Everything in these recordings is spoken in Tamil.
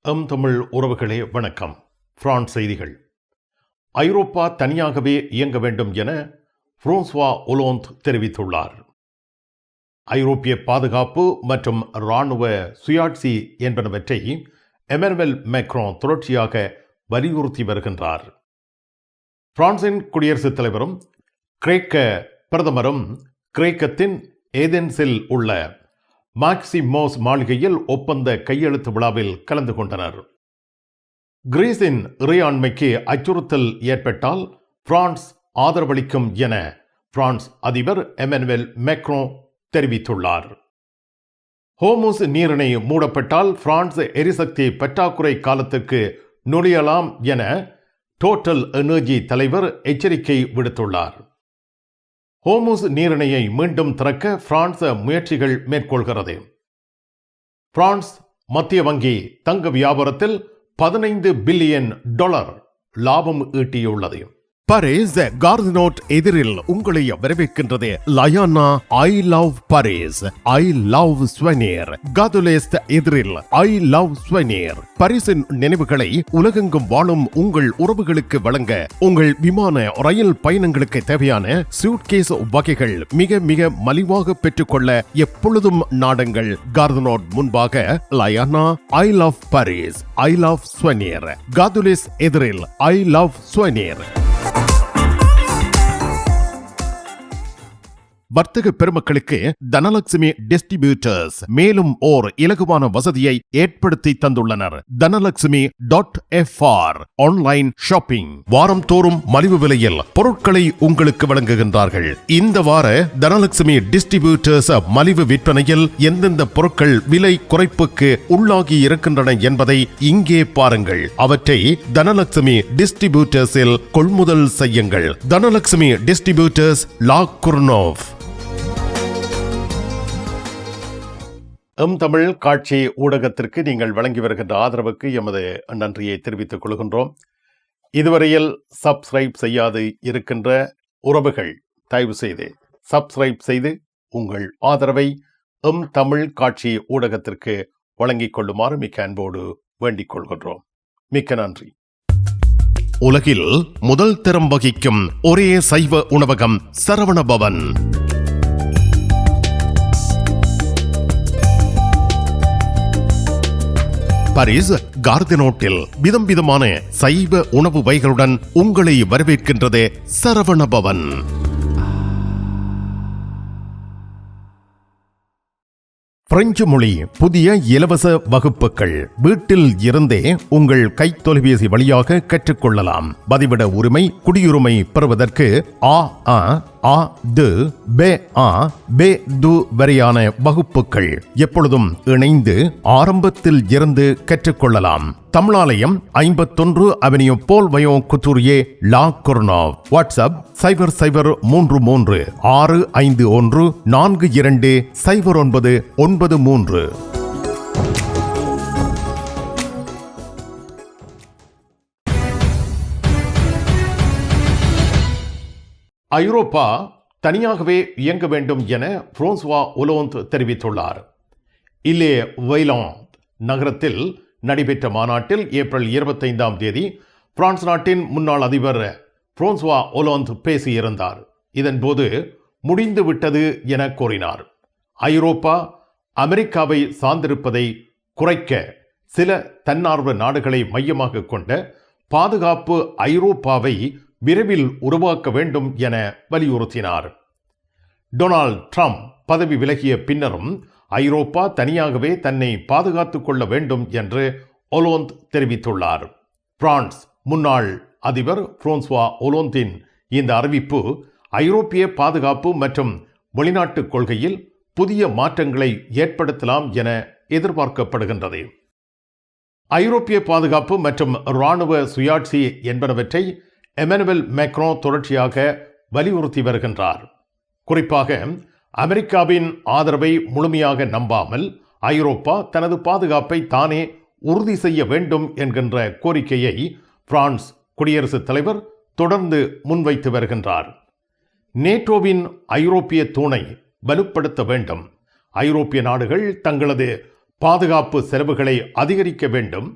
தமிழ் உறவுகளே வணக்கம். பிரான்ஸ் செய்திகள். ஐரோப்பா தனியாகவே இயங்க வேண்டும் என பிரான்சுவா ஒலாந்து தெரிவித்துள்ளார். ஐரோப்பிய பாதுகாப்பு மற்றும் இராணுவ சுயாட்சி என்பனவற்றை எமனுவல் மேக்ரான் தொடர்ச்சியாக வலியுறுத்தி வருகின்றார். பிரான்சின் குடியரசுத் தலைவரும் கிரேக்க பிரதமரும் கிரேக்கத்தின் ஏதென்ஸில் உள்ள மாக்சிமோஸ் மாளிகையில் ஒப்பந்த கையெழுத்து விழாவில் கலந்து கொண்டனர். கிரீஸின் இறையாண்மைக்கு அச்சுறுத்தல் ஏற்பட்டால் பிரான்ஸ் ஆதரவளிக்கும் என பிரான்ஸ் அதிபர் எமனுவல் மேக்ரான் தெரிவித்துள்ளார். ஹோர்முஸ் நீரிணை மூடப்பட்டால் பிரான்ஸ் எரிசக்தி பற்றாக்குறை காலத்திற்கு நுழையலாம் என டோட்டல் எனர்ஜி தலைவர் எச்சரிக்கை விடுத்துள்ளார். ஹோர்முஸ் நீரிணையை மீண்டும் திறக்க பிரான்ஸ் முயற்சிகள் மேற்கொள்கிறது. பிரான்ஸ் மத்திய வங்கி தங்க வியாபாரத்தில் $15 பில்லியன் லாபம் ஈட்டியுள்ளது. பாரிஸ் கார்தினோட் எதிரில் உங்களை வரவேற்கின்றது Layana I love Paris, I love souvenir. காதுலேஸ்ட் எதிரில் ஐ லவ் ஸ்வனீர். பாரிஸின் நினைவுகளை உலகெங்கும் வாழும் உங்கள் உறவுகளுக்கு வழங்க உங்கள் விமான ரயில் பயணங்களுக்கு தேவையான சூட்கேஸ் வகைகள் மிக மிக மலிவாக பெற்றுக்கொள்ள எப்பொழுதும் நாடுங்கள். கார்தினோட் முன்பாக Layana I love Paris, I love souvenir. காதுலேஸ் எதிரில் ஐ லவ் ஸ்வனீர். வர்த்தக பெருமக்களுக்கு தனலட்சுமி டிஸ்ட்ரிபியூட்டர்ஸ் மேலும் ஓர் இலகுவான வசதியை ஏற்படுத்தி தந்துள்ளனர். தனலட்சுமி.fr ஆன்லைன் ஷாப்பிங். வாரம் தோறும் மலிவு விலையில் பொருட்களை உங்களுக்கு வழங்குகின்றார்கள். இந்த வார தனலட்சுமி டிஸ்ட்ரிபியூட்டர்ஸ் மலிவு விற்பனையில் எந்தெந்த பொருட்கள் விலை குறைப்புக்கு உள்ளாகி இருக்கின்றன என்பதை இங்கே பாருங்கள். அவற்றை தனலட்சுமி டிஸ்ட்ரிபியூட்டர்ஸில் கொள்முதல் செய்யுங்கள். தனலட்சுமி டிஸ்ட்ரிபியூட்டர்ஸ், லா குர்னோவ். தமிழ் காட்சி ஊடகத்திற்கு நீங்கள் வழங்கி வருகின்ற ஆதரவுக்கு எமது நன்றியை தெரிவித்துக் கொள்கின்றோம். இதுவரையில் சப்ஸ்கிரைப் செய்யாது இருக்கின்ற உறவுகள் தயவு செய்து சப்ஸ்கிரைப் செய்து உங்கள் ஆதரவை தமிழ் காட்சி ஊடகத்திற்கு வழங்கிக் கொள்ளுமாறு மிக்க அன்போடு வேண்டிக் கொள்கின்றோம். மிக்க நன்றி. உலகில் முதல் தரம் வகிக்கும் ஒரே சைவ உணவகம் சரவணபவன். பாரிஸ் கார்தினோட்டில் விதம் விதமான சைவ உணவு வகைகளுடன் உங்களை வரவேற்கின்றது சரவணபவன். பிரெஞ்சு மொழி புதிய இலவச வகுப்புகள் வீட்டில் இருந்தே உங்கள் கைத்தொலைபேசி வழியாக கற்றுக்கொள்ளலாம். பதிவிட உரிமை, குடியுரிமை பெறுவதற்கு வரையான வகுப்புகள் எப்பொழுதும் இணைந்து ஆரம்பத்தில் இருந்து கற்றுக்கொள்ளலாம். தமிழாலயம் 51 அவென்யூ போல் வயோ குத்தூரியே, லா குர்னோவ். வாட்ஸ்அப் 0033 651 42 0993. ஐரோப்பா தனியாகவே இயங்க வேண்டும் என பிரான்சுவா ஒலாந்து தெரிவித்துள்ளார். இல்லே வைலான் நகரத்தில் நடைபெற்ற மாநாட்டில் ஏப்ரல் 25 பிரான்ஸ் நாட்டின் முன்னாள் அதிபர் பிரான்சுவா ஒலாந்து பேசியிருந்தார். இதன்போது முடிந்துவிட்டது என கூறினார். ஐரோப்பா அமெரிக்காவை சார்ந்திருப்பதை குறைக்க சில தன்னார்வ நாடுகளை மையமாக கொண்ட பாதுகாப்பு ஐரோப்பாவை விரைவில் உருவாக்க வேண்டும் என வலியுறுத்தினார். டொனால்ட் ட்ரம்ப் பதவி விலகிய பின்னரும் ஐரோப்பா தனியாகவே தன்னை பாதுகாத்துக் கொள்ள வேண்டும் என்று ஒலாந்து தெரிவித்துள்ளார். பிரான்ஸ் முன்னாள் அதிபர் பிரான்சுவா ஒலாந்தின் இந்த அறிவிப்பு ஐரோப்பிய பாதுகாப்பு மற்றும் வெளிநாட்டு கொள்கையில் புதிய மாற்றங்களை ஏற்படுத்தலாம் என எதிர்பார்க்கப்படுகின்றது. ஐரோப்பிய பாதுகாப்பு மற்றும் இராணுவ சுயாட்சி என்பனவற்றை எமனுவல் மேக்ரான் தொடர்ச்சியாக வலியுறுத்தி வருகின்றார். குறிப்பாக அமெரிக்காவின் ஆதரவை முழுமையாக நம்பாமல் ஐரோப்பா தனது பாதுகாப்பை தானே உறுதி செய்ய வேண்டும் என்கின்ற கோரிக்கையை பிரான்ஸ் குடியரசுத் தலைவர் தொடர்ந்து முன்வைத்து வருகின்றார். நேட்டோவின் ஐரோப்பிய தூணை வலுப்படுத்த வேண்டும். ஐரோப்பிய நாடுகள் தங்களது பாதுகாப்பு செலவுகளை அதிகரிக்க வேண்டும்.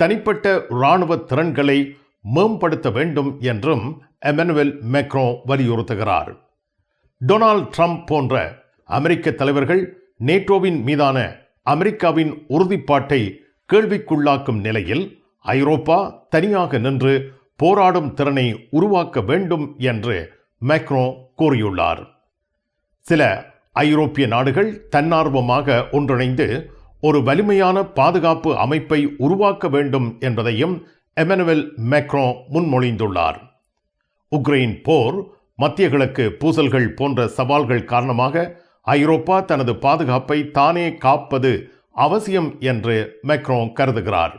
தனிப்பட்ட இராணுவ திறன்களை மேம்படுத்த வேண்டும் என்றும் எமனுவல் மேக்ரோ வலியுறுத்துகிறார். டொனால்ட் ட்ரம்ப் போன்ற அமெரிக்க தலைவர்கள் நேட்டோவின் மீதான அமெரிக்காவின் உறுதிப்பாட்டை கேள்விக்குள்ளாக்கும் நிலையில் ஐரோப்பா தனியாக நின்று போராடும் திறனை உருவாக்க வேண்டும் என்று மேக்ரோ கூறியுள்ளார். சில ஐரோப்பிய நாடுகள் தன்னார்வமாக ஒன்றிணைந்து ஒரு வலிமையான பாதுகாப்பு அமைப்பை உருவாக்க வேண்டும் என்பதையும் எமனுவல் மேக்ரோ முன்மொழிந்துள்ளார். உக்ரைன் போர், மத்திய கிழக்கு பூசல்கள் போன்ற சவால்கள் காரணமாக ஐரோப்பா தனது பாதுகாப்பை தானே காப்பது அவசியம் என்று மேக்ரோ கருதுகிறார்.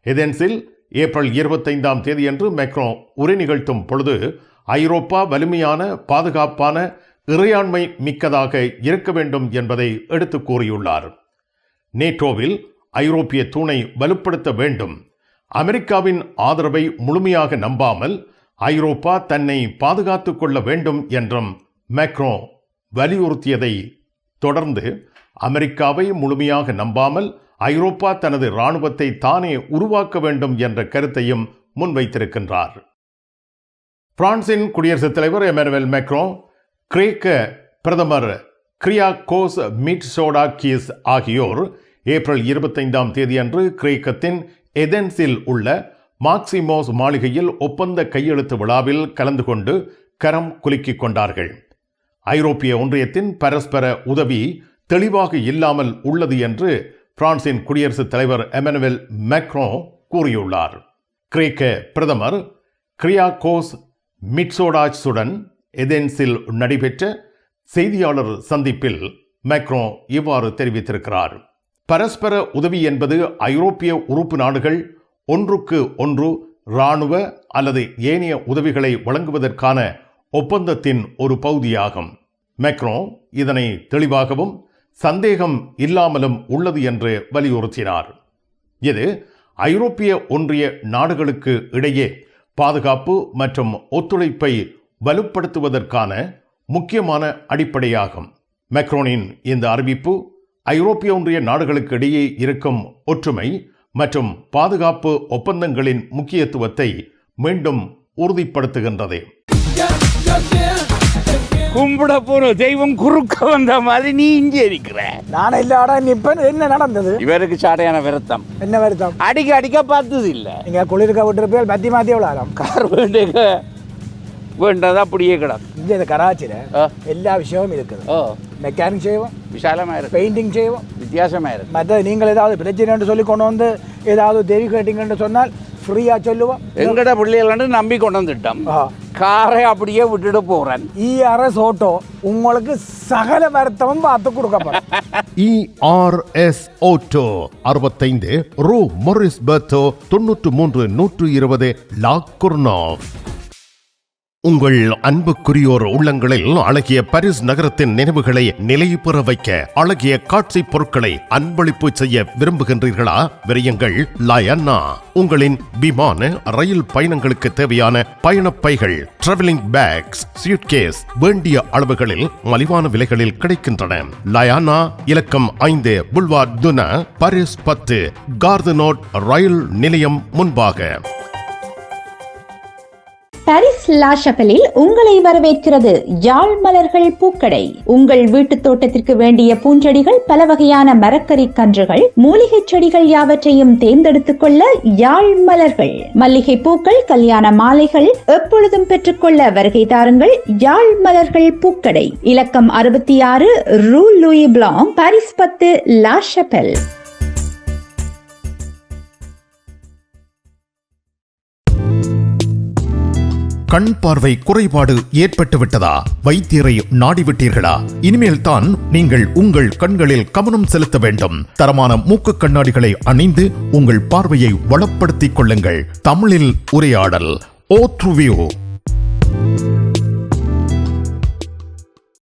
ஏதென்ஸில் ஏப்ரல் 25ஆம் தேதியன்று மேக்ரோ உரை நிகழ்த்தும் பொழுது ஐரோப்பா வலிமையான, பாதுகாப்பான, இறையாண்மை மிக்கதாக இருக்க வேண்டும் என்பதை எடுத்து கூறியுள்ளார். நேட்டோவில் ஐரோப்பிய தூணை வலுப்படுத்த வேண்டும், அமெரிக்காவின் ஆதரவை முழுமையாக நம்பாமல் ஐரோப்பா தன்னை பாதுகாத்துக் கொள்ள வேண்டும் என்றும் மேக்ரோ வலியுறுத்தியதை தொடர்ந்து அமெரிக்காவை முழுமையாக நம்பாமல் ஐரோப்பா தனது இராணுவத்தை தானே உருவாக்க வேண்டும் என்ற கருத்தையும் முன்வைத்திருக்கின்றார். பிரான்சின் குடியரசுத் தலைவர் எமனுவல் மேக்ரோ, கிரேக்க பிரதமர் கிரியாகோஸ் மிட்சோடாகிஸ் ஆகியோர் ஏப்ரல் 25ஆம் தேதியன்று கிரேக்கத்தின் ஏதென்ஸில் உள்ள மாக்சிமோஸ் மாளிகையில் ஒப்பந்த கையெழுத்து விழாவில் கலந்து கொண்டு கரம் குலுக்கிக் கொண்டார்கள். ஐரோப்பிய ஒன்றியத்தின் பரஸ்பர உதவி தெளிவாக இல்லாமல் உள்ளது என்று பிரான்சின் குடியரசுத் தலைவர் எமனுவல் மேக்ரோ கூறியுள்ளார். கிரேக்க பிரதமர் கிரியாகோஸ் மிட்சோடாகிஸுடன் ஏதென்ஸில் நடைபெற்ற செய்தியாளர் சந்திப்பில் மேக்ரோ இவ்வாறு தெரிவித்திருக்கிறார். பரஸ்பர உதவி என்பது ஐரோப்பிய உறுப்பு நாடுகள் ஒன்றுக்கு ஒன்று இராணுவ அல்லது ஏனைய உதவிகளை வழங்குவதற்கான ஒப்பந்தத்தின் ஒரு பகுதியாகும். மேக்ரோ இதனை தெளிவாகவும் சந்தேகம் இல்லாமலும் உள்ளது என்று வலியுறுத்தினார். இது ஐரோப்பிய ஒன்றிய நாடுகளுக்கு இடையே பாதுகாப்பு மற்றும் ஒத்துழைப்பை வலுப்படுத்துவதற்கான முக்கியமான அடிப்படையாகும். மேக்ரோனின் இந்த அறிவிப்பு ஐரோப்பிய ஒன்றிய நாடுகளுக்கு இடையே இருக்கும் ஒற்றுமை மற்றும் பாதுகாப்பு ஒப்பந்தங்களின் முக்கியத்துவத்தை மீண்டும் உறுதிப்படுத்துகின்றது. கும்பிட போற தெய்வம் குறுக்க வந்த மாதிரி நீ இங்கே இருக்கிற. நான் இல்லாடா நிப்பன். என்ன நடந்தது? இவருக்கு சாடையான வருத்தம். என்ன வருத்தம்? அடிக்க பார்த்தது இல்ல. நீங்க குளிர்க்க விட்டுருப்பேன். மாத்தி மாத்தி எவ்வளோ கார் வேண்டதா அப்படியே கிடக்கு. இங்கே இந்த கராச்சியில எல்லா விஷயமும் இருக்குது. மெக்கானிக் செய்வோம், விசாலமா இருக்கு, பெயிண்டிங் செய்வோம், வித்தியாசமா இருக்கு. மற்ற நீங்கள் ஏதாவது பிரச்சனை சொல்லி கொண்டு வந்து ஏதாவது தேவி கேட்டீங்கன்னு சொன்னால் ஃப்ரீயா சொல்லுவோம். எங்கட பிள்ளைகள் நம்பி கொண்டு வந்துட்டோம். காரை அப்படியே விட்டுட்டு போறேன். ERS ஆட்டோ உங்களுக்கு சகல வருத்தமும் பார்த்து கொடுக்கப்படும். ERS ஆட்டோ 65 ரூ மொரிஸ் பெர்த்தோ 93 120 லா குர்னாவ். உங்கள் அன்புக்குரியோர் உள்ளங்களில் அழகிய பாரிஸ் நகரத்தின் நினைவுகளை நிலைபெற வைக்க அழகிய காட்சி பொருட்களை அன்பளிப்பு செய்ய விரும்புகின்றீர்களா? விரையுங்கள் லயன்னா. உங்களின் விமான, ரயில் பயணங்களுக்கு தேவையான பயணப்பைகள், டிராவலிங் பேக்ஸ், சூட்கேஸ் வேண்டிய அளவுகளில் மலிவான விலைகளில் கிடைக்கின்றன. லயானா, இலக்கம் 5 புல்வார்ட் துனா, பாரிஸ் 10, கார்தனோட் ரயில் நிலையம் முன்பாக. பாரிஸ் லா ஷப்பலில் உங்களை வரவேற்கிறது யாழ் மலர்கள் பூக்கடை. உங்கள் வீட்டு தோட்டத்திற்கு வேண்டிய பூஞ்செடிகள், பல வகையான மரக்கறி கன்றுகள், மூலிகை செடிகள் யாவற்றையும் தேர்ந்தெடுத்துக் கொள்ள யாழ் மலர்கள். மல்லிகை பூக்கள், கல்யாண மாலைகள் எப்பொழுதும் பெற்றுக்கொள்ள வருகை தாருங்கள். யாழ் மலர்கள் பூக்கடை, இலக்கம் 66 ரூ லூயி பிளாங், பாரிஸ் 10, லா ஷப்பல். கண் பார்வை குறைபாடு ஏற்பட்டு விட்டதா? வைத்தியரை நாடிவிட்டீர்களா? இனிமேல் தான் நீங்கள் உங்கள் கண்களில் கவனம் செலுத்த வேண்டும். தரமான மூக்கு கண்ணாடிகளை அணிந்து உங்கள் பார்வையை வளப்படுத்திக் கொள்ளுங்கள். தமிழில் உரையாடல் ஓத்ருவியூ.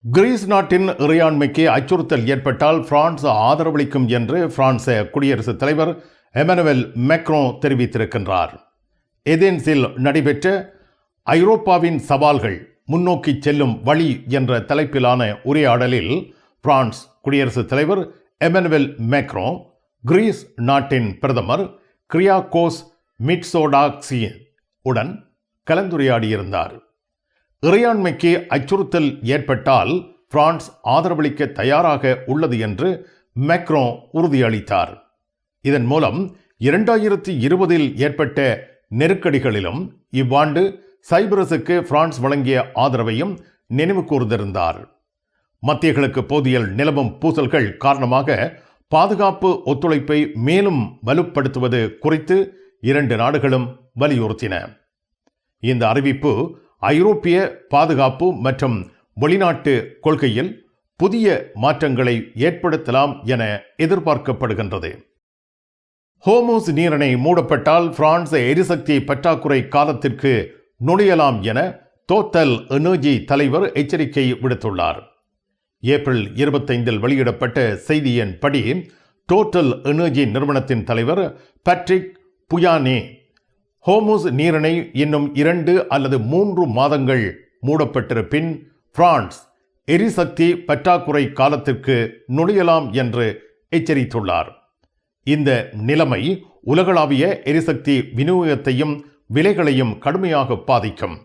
கிரீஸ் நாட்டின் இறையாண்மைக்கு அச்சுறுத்தல் ஏற்பட்டால் பிரான்ஸ் ஆதரவளிக்கும் என்று பிரான்ஸ் குடியரசுத் தலைவர் எமனுவல் மேக்ரோ தெரிவித்திருக்கின்றார். ஏதென்ஸில் நடைபெற்ற ஐரோப்பாவின் சவால்கள், முன்னோக்கி செல்லும் வழி என்ற தலைப்பிலான உரையாடலில் பிரான்ஸ் குடியரசுத் தலைவர் எமனுவல் மேக்ரோ, கிரீஸ் நாட்டின் பிரதமர் கிரியாகோஸ் மிட்சோடாக்சின் உடன் கலந்துரையாடியிருந்தார். இறையாண்மைக்கு அச்சுறுத்தல் ஏற்பட்டால் பிரான்ஸ் ஆதரவளிக்க தயாராக உள்ளது என்று மேக்ரோ உறுதியளித்தார். இதன் மூலம் 2020 ஏற்பட்ட நெருக்கடிகளிலும் இவ்வாண்டு சைப்ரஸுக்கு பிரான்ஸ் வழங்கிய ஆதரவையும் நினைவு கூர்ந்திருந்தார். மத்திய கிழக்கு பகுதியில் நிலவும் பூசல்கள் காரணமாக பாதுகாப்பு ஒத்துழைப்பை மேலும் வலுப்படுத்துவது குறித்து இரண்டு நாடுகளும் வலியுறுத்தின. இந்த அறிவிப்பு ஐரோப்பிய பாதுகாப்பு மற்றும் வெளிநாட்டு கொள்கையில் புதிய மாற்றங்களை ஏற்படுத்தலாம் என எதிர்பார்க்கப்படுகின்றது. ஹோர்முஸ் நீரிணை மூடப்பட்டால் பிரான்ஸ் எரிசக்தி பற்றாக்குறை காலத்திற்கு நுழையலாம் என டோட்டல் எனர்ஜி தலைவர் எச்சரிக்கை விடுத்துள்ளார். ஏப்ரல் 25 வெளியிடப்பட்ட செய்தியின்படி டோட்டல் எனர்ஜி நிறுவனத்தின் தலைவர் பேட்ரிக் புயானே ஹோர்முஸ் நீரிணை இன்னும் 2 அல்லது 3 மாதங்கள் மூடப்பட்டிருப்பின் பிரான்ஸ் எரிசக்தி பற்றாக்குறை காலத்திற்கு நுழையலாம் என்று எச்சரித்துள்ளார். இந்த நிலைமை உலகளாவிய எரிசக்தி விநியோகத்தையும் விலைகளையும் கடுமையாக பாதிக்கும்.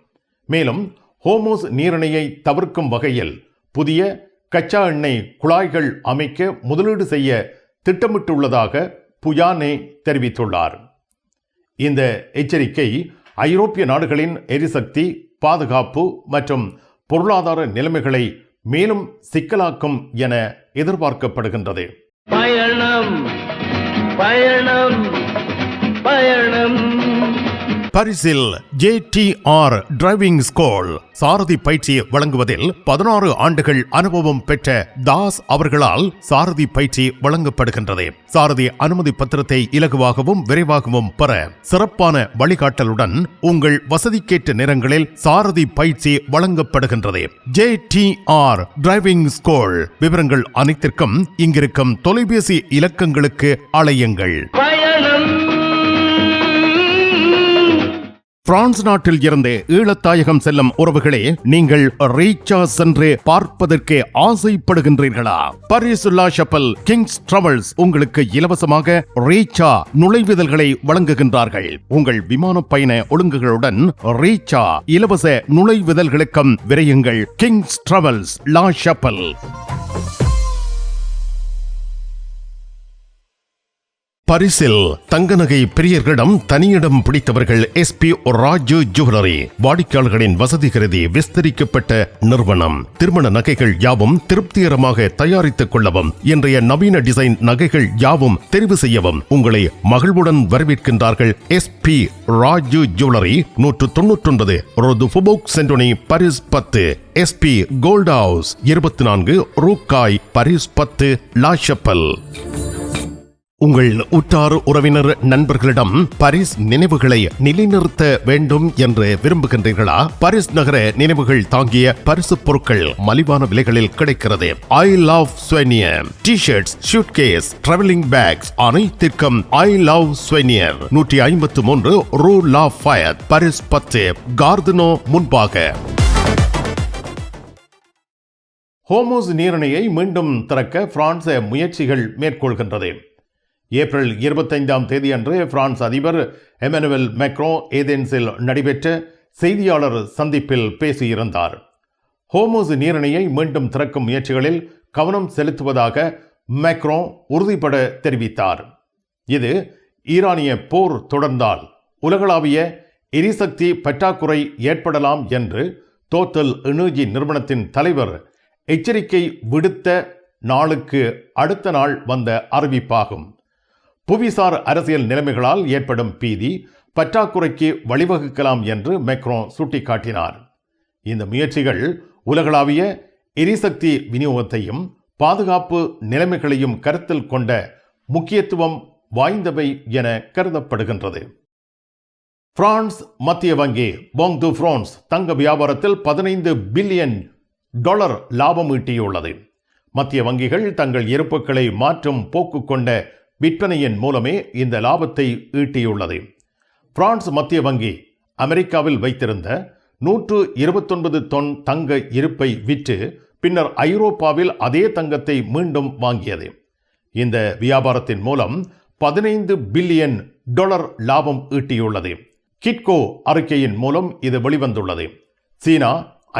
மேலும் ஹோர்முஸ் நீரிணையை தவிர்க்கும் வகையில் புதிய கச்சா எண்ணெய் குழாய்கள் அமைக்க முதலீடு செய்ய திட்டமிட்டுள்ளதாக புயானே தெரிவித்துள்ளார். இந்த எச்சரிக்கை ஐரோப்பிய நாடுகளின் எரிசக்தி பாதுகாப்பு மற்றும் பொருளாதார நிலைமைகளை மேலும் சிக்கலாக்கும் என எதிர்பார்க்கப்படுகின்றது. பயணம் பயணம் பயணம். பரிசில் JTR டிரைவிங் ஸ்கூல் சாரதி பயிற்சி வழங்குவதில் 16 ஆண்டுகள் அனுபவம் பெற்ற தாஸ் அவர்களால் சாரதி பயிற்சி வழங்கப்படுகின்றது. சாரதி அனுமதி பத்திரத்தை இலகுவாகவும் விரைவாகவும் பெற சிறப்பான வழிகாட்டலுடன் உங்கள் வசதிக்கேற்ற நேரங்களில் சாரதி பயிற்சி வழங்கப்படுகின்றது. JTR driving school. விவரங்கள் அனைத்திற்கும் இங்கிருக்கும் தொலைபேசி இலக்கங்களுக்கு அழையுங்கள். பயணம் பிரான்ஸ் நாட்டில் இருந்து ஈழத்தாயகம் செல்லும் உறவுகளே, நீங்கள் ரீச்சா சென்று பார்ப்பதற்கு ஆசைப்படுகின்றீர்களா? பாரிஸ் லா ஷப்பல் கிங்ஸ் டிராவல்ஸ் உங்களுக்கு இலவசமாக ரீச்சா நுழைவுதல்களை வழங்குகின்றார்கள். உங்கள் விமான பயண ஒழுங்குகளுடன் ரீச்சா இலவச நுழைவுதல்களுக்கும் விரையுங்கள். கிங்ஸ் டிராவல்ஸ் லா ஷப்பல். பரிசில் தங்க நகை பிரியர்களிடம் தனியிடம் பிடித்தவர்கள் SP ராஜு ஜுவல்லரி. வாடிக்கையாளர்களின் வசதி கருதி விஸ்தரிக்கப்பட்ட நிறுவனம். திருமண நகைகள் யாவும் திருப்திகரமாக தயாரித்துக் கொள்ளவும், இன்றைய நவீன டிசைன் நகைகள் யாவும் தெரிவு செய்யவும் உங்களை மகிழ்வுடன் வரவேற்கின்றார்கள். SP ராஜு ஜுவல்லரி, 199 ரோது ஃபுபோக் சென்டோனி, பாரிஸ் 10. SP கோல்ட் ஹவுஸ், 24 ரூகாய், பாரிஸ் 10, லா ஷப்பல். உங்கள் உற்றார் உறவினர் நண்பர்களிடம் பாரிஸ் நினைவுகளை நிலைநிறுத்த வேண்டும் என்று விரும்புகின்றீர்களா? பாரிஸ் நகர நினைவுகள் தாங்கிய பரிசு பொருட்கள் மலிவான விலைகளில் கிடைக்கிறது. I love souvenir T-shirts, suitcase, travelling packs அனைத்திற்கும் ஐ லவ் ஸ்வெனியர். 153 ரூ லா ஃபயத், பாரிஸ் 10, கார்தினோ முன்பாக. ஹோர்முஸ் நீரிணையை மீண்டும் திறக்க பிரான்ஸ் முயற்சிகள் மேற்கொள்கின்றது. ஏப்ரல் 25 அன்று பிரான்ஸ் அதிபர் எமனுவல் மேக்ரோ ஏதென்ஸில் நடைபெற்ற செய்தியாளர் சந்திப்பில் பேசியிருந்தார். ஹோர்முஸ் நீரிணையை மீண்டும் திறக்கும் முயற்சிகளில் கவனம் செலுத்துவதாக மேக்ரோ உறுதிபட தெரிவித்தார். இது ஈரானிய போர் தொடர்ந்தால் உலகளாவிய எரிசக்தி பற்றாக்குறை ஏற்படலாம் என்று டோட்டல் எனர்ஜி நிறுவனத்தின் தலைவர் எச்சரிக்கை விடுத்த நாளுக்கு அடுத்த நாள் வந்த அறிவிப்பாகும். புவிசார் அரசியல் நிலைமைகளால் ஏற்படும் பீதி பற்றாக்குறைக்கு வழிவகுக்கலாம் என்று மேக்ரோ சுட்டிக்காட்டினார். இந்த முயற்சிகள் உலகளாவிய எரிசக்தி விநியோகத்தையும் பாதுகாப்பு நிலைமைகளையும் கருத்தில் கொண்ட முக்கியத்துவம் வாய்ந்தவை என கருதப்படுகின்றது. பிரான்ஸ் மத்திய வங்கி பாங்க் டு பிரான்ஸ் தங்க வியாபாரத்தில் $15 பில்லியன் லாபம் ஈட்டியுள்ளது. மத்திய வங்கிகள் தங்கள் இருப்புக்களை மாற்றும் போக்கு கொண்ட விற்பனையின் மூலமே இந்த லாபத்தை ஈட்டியுள்ளது. பிரான்ஸ் மத்திய வங்கி அமெரிக்காவில் வைத்திருந்த 129 தொன் தங்க இருப்பை விற்று பின்னர் ஐரோப்பாவில் அதே தங்கத்தை மீண்டும் வாங்கியது. இந்த வியாபாரத்தின் மூலம் $15 பில்லியன் லாபம் ஈட்டியுள்ளது. கிட்கோ அறிக்கையின் மூலம் இது வெளிவந்துள்ளது. சீனா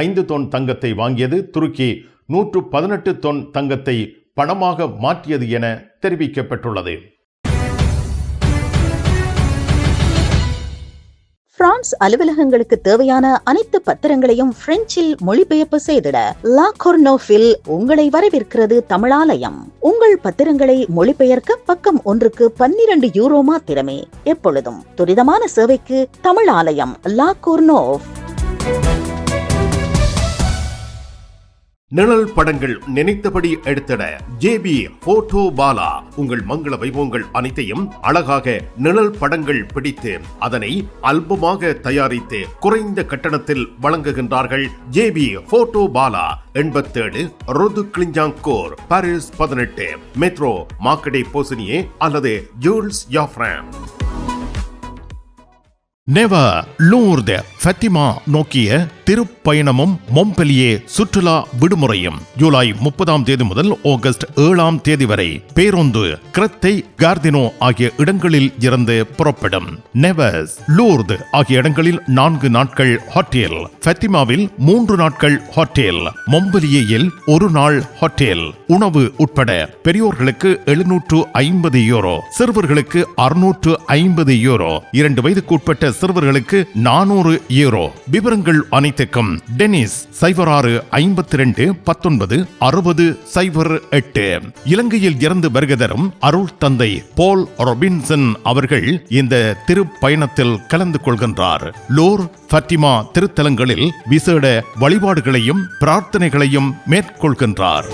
5 தொன் தங்கத்தை வாங்கியது. துருக்கி 118 தொன் தங்கத்தை பணமாக மாற்றியது என தெரிவிக்கப்பட்டுள்ளது. பிரான்ஸ் அலுவலகங்களுக்கு தேவையான அனைத்து பத்திரங்களையும் பிரெஞ்சில் மொழிபெயர்ப்பு செய்திட லா கொர்னோஃபில் உங்களை வரவேற்கிறது தமிழாலயம். உங்கள் பத்திரங்களை மொழிபெயர்க்க பக்கம் ஒன்றுக்கு 12 யூரோ மாத்திரமே. எப்பொழுதும் துரிதமான சேவைக்கு தமிழாலயம், லா கொர்னோஃப். நிழல் படங்கள் நினைத்தபடி எடுத்திட JB போட்டோ பாலா. உங்கள் மங்கள வைபவங்கள் அனைத்தையும் அழகாக நிழல் படங்கள் பிடித்து அதனை ஆல்பமாக தயாரித்து குறைந்த கட்டணத்தில் வழங்குகின்றார்கள். JB photo Bala. 87 ரோது Clignancourt, Paris 18, metro Marcadet Poissonniers அல்லது Jules Joffrin. Nevers Lourdes Fatima நோக்கிய திருப்பயணமும் மொம்பெலியே சுற்றுலா விடுமுறையும் ஜூலை 30 முதல் ஆகஸ்ட் 7 வரை பேருந்து கிரத்தை, கார்தினோ ஆகிய இடங்களில் இருந்து புறப்படும். நெவர்ஸ், லூர்து ஆகிய இடங்களில் 4 நாட்கள் ஹோட்டல், ஃபத்திமாவில் 3 நாட்கள் ஹோட்டல், மொம்பெலியேயில் 1 நாள் ஹோட்டல். உணவு உட்பட பெரியோர்களுக்கு 750 யூரோ, சிறுவர்களுக்கு 650 யூரோ, 2 வயதுக்கு உட்பட்ட சிறுவர்களுக்கு 400 யூரோ. விவரங்கள் அனைத்துக்கும் டெனிஸ் 06 52 19 60 08. இலங்கையில் இருந்து வருகை தரும் அருள் தந்தை போல் ரொபின்சன் அவர்கள் இந்த திருப்பயணத்தில் கலந்து கொள்கின்றார். லோர் ஃபத்திமா திருத்தலங்களில் விசேட வழிபாடுகளையும் பிரார்த்தனைகளையும் மேற்கொள்கின்றார்.